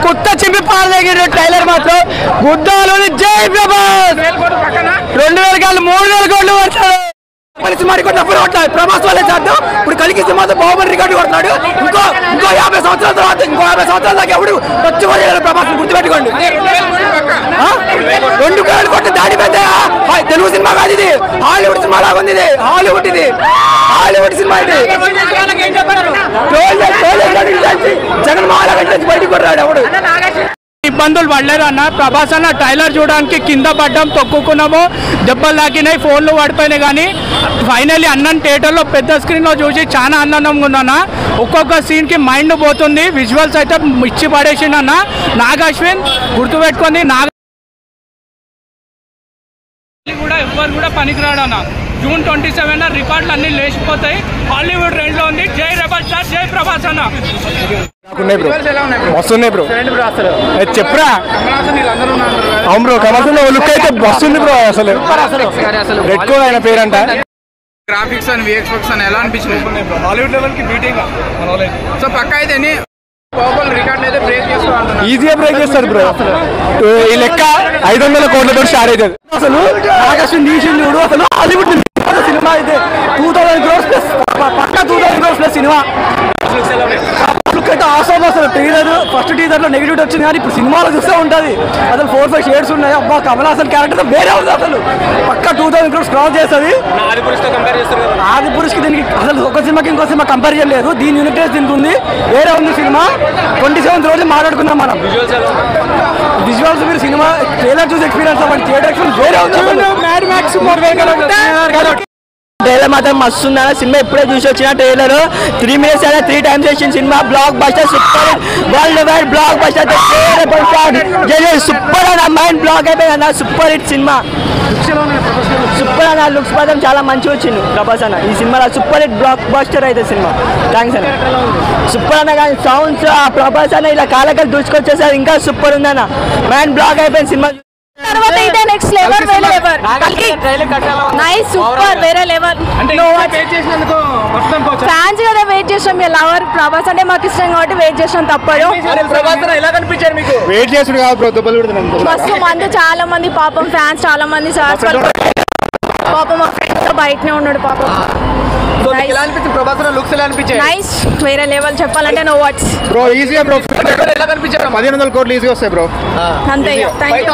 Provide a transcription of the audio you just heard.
కుత్త చింపి పాడదగిన టైలర్ మాత్రం గుద్దాలు జై ప్రభాస్ 2000 కాదు 3000 కోట్లు పడతాడు మరి కొట్టినప్పుడు కొట్టాలి ప్రభాస్ వల్లే చేద్దాం ఇప్పుడు కలికి సినిమాతో బాహుబలి రికార్డు కొడుతున్నాడు ఇంకో 50 సంవత్సరాల తర్వాత ఇంకో 50 సంవత్సరాల దాకా ఎవడు వచ్చి ప్రభాస్ గుర్తుపెట్టుకోండి 2 కోట్లు కొట్టి దాడి పెద్ద తెలుగు సినిమా కాదు ఇది హాలీవుడ్ సినిమా లాగా ఉంది ఇది హాలీవుడ్ సినిమా ఇది జగన్ మహారాజు బయటకు కొట్టాడు ఎవడు ఇబ్బందులు పడలేదు అన్న ప్రభాస్ అన్న ట్రైలర్ చూడడానికి కింద పడ్డాం తొక్కుకున్నాము దెబ్బలు తాకినాయి ఫోన్లు పడిపోయినాయి కానీ ఫైనల్లీ అన్నం థియేటర్లో పెద్ద స్క్రీన్లో చూసి చాలా ఆనందంగా ఉందన్న ఒక్కొక్క సీన్కి మైండ్ పోతుంది విజువల్స్ అయితే ఇచ్చి పడేసిండన్న నాగ్ అశ్విన్ గుర్తుపెట్టుకుంది కూడా ఎవ్వరు కూడా పనికిరాడు అన్న జూన్ 27 రికార్డులు అన్ని లేచిపోతాయి హాలీవుడ్ రేంజ్ లో ఉంది జై రెబల్ స్టార్ జై ప్రభాస్ అన్న వస్తున్నాయి బ్రో చెప్పరా అవును బ్రో కమర్షియల్ లుక్ అయితే వస్తుంది బ్రో అసలు రెడ్ కో ఆయన పేరంట గ్రాఫిక్స్ అండ్ విఎక్స్ అని ఎలా అనిపించింది హాలీవుడ్ లెవెల్ కి బీటింగ్ సో పక్క అయితే రికార్డ్ అయితే బ్రేక్ చేసుకోవాలి ఈజీగా బ్రేక్ చేస్తారు బ్రో ఈ లెక్క 500 కోట్లతో స్టార్ట్ అవుతుంది అసలు నాగశ్విన్ తీసింది అసలు హాలీవుడ్ సినిమా అయితే 2000 crores ప్లస్ పక్కా 2000 crores ప్లస్ సినిమా అయితే ఆసమ్ అసలు ఫస్ట్ టీజర్ లో నెగిటివ్ వచ్చింది కానీ ఇప్పుడు సినిమాలో చూస్తే ఉంటుంది అసలు 4-5 షేడ్స్ ఉన్నాయి అబ్బా కమల్ హాసన్ క్యారెక్టర్ వేరే ఉంది అసలు పక్కా 2000 crores క్రాస్ చేస్తుంది ఆదిపురుష్ కి దీనికి అసలు ఒక సినిమాకి ఇంకో సినిమా కంపారిజన్ లేదు దీని యూనిటేజ్ దీనికి ఉంది వేరే ఉంది సినిమా 27 రోజు మాట్లాడుకున్నాం మనం విజువల్స్ మీరు సినిమా ట్రైలర్ చూసి ఎక్స్పీరియన్స్ అవ్వండి థియేటర్ ఎక్స్పీరియన్స్ వేరే ఉంది ట్రైలర్ మాత్రం మస్తు ఉందన్న సినిమా ఇప్పుడే చూసి వచ్చిన ట్రైలర్ 3 minutes అయినా 3 times వేసిన cinema block buster super world wide block buster super అన్న మైండ్ బ్లాక్ అయిపోయింది అన్న సూపర్ హిట్ సినిమా సూపర్ అన్న లుక్స్ మాత్రం చాలా మంచిగా వచ్చింది ప్రభాస్ అన్న ఈ సినిమాలో సూపర్ హిట్ బ్లాక్ బస్టర్ అయితే సినిమా థ్యాంక్స్ అన్న సూపర్ అన్న కానీ సౌండ్స్ ఆ ప్రభాస్ అన్న ఇలా కాలకలు దూసుకొచ్చేసారు ఇంకా సూపర్ ఉందన్న మైండ్ బ్లాక్ అయిపోయింది సినిమా తర్వాత అయితే నెక్స్ట్ లెవెల్ వేరే లెవెల్ నైస్ సూపర్ వేరే లెవెల్ ఫ్యాన్స్ కదా వెయిట్ చేసాం మీ లవర్ ప్రభాస్ అంటే మాకు ఇష్టం కాబట్టి వెయిట్ చేసాం తప్పదు మస్తు మంది చాలా మంది పాపం ఫ్యాన్స్ చాలా మంది పాపం మా ఫ్రెండ్స్ తో బయటనే ఉన్నాడు పాపం నైస్ వేరే లెవెల్ చెప్పాలంటే నో వర్డ్స్ బ్రో ఈజీగా బ్రో 1500 కోట్లు ఈజీగా వస్తాయి బ్రో అంతే